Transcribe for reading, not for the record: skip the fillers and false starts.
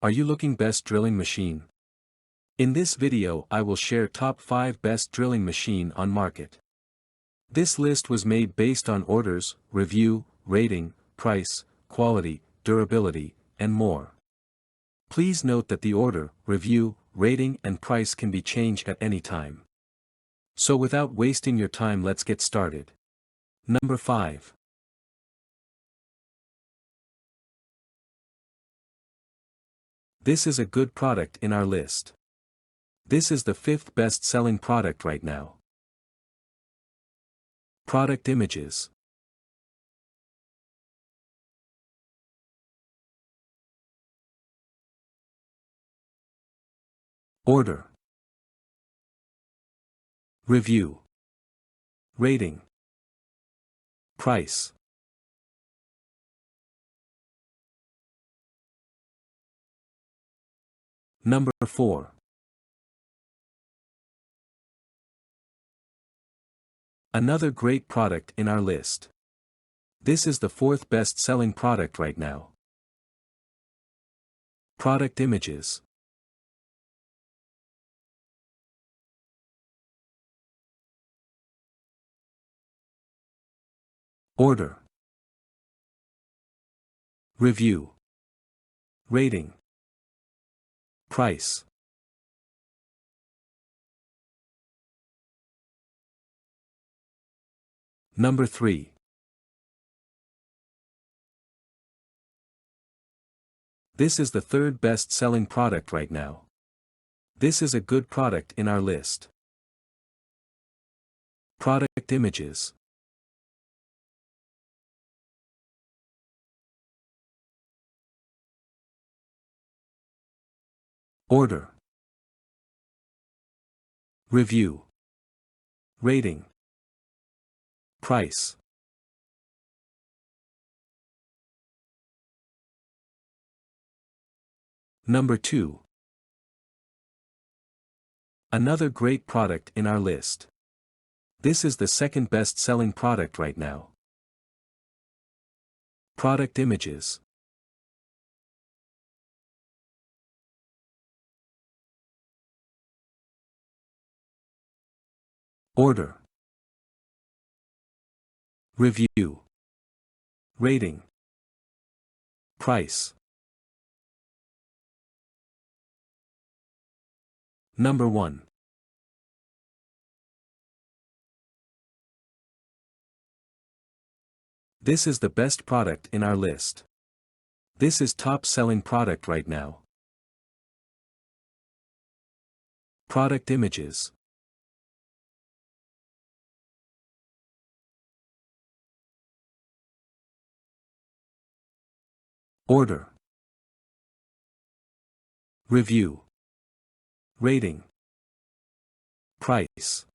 Are you looking best drilling machine? In this video I will share top 5 best drilling machine on market. This list was made based on orders, review, rating, price, quality, durability, and more. Please note that the order, review, rating and price can be changed at any time. So without wasting your time, let's get started. Number 5. This is a good product in our list. This is the 5th best-selling product right now. Product images. Order. Review. Rating. Price. Number 4. Another great product in our list. This is the 4th best-selling product right now. Product images. Order. Review. Rating. Price. Number 3. This is the 3rd best-selling product right now. This is a good product in our list. Product images. Order. Review. Rating. Price. Number 2. Another great product in our list. This is the 2nd best-selling product right now. Product images. Order. Review. Rating. Price. Number 1. This is the best product in our list. This is top-selling product right now. Product images. Order. Review. Rating. Price.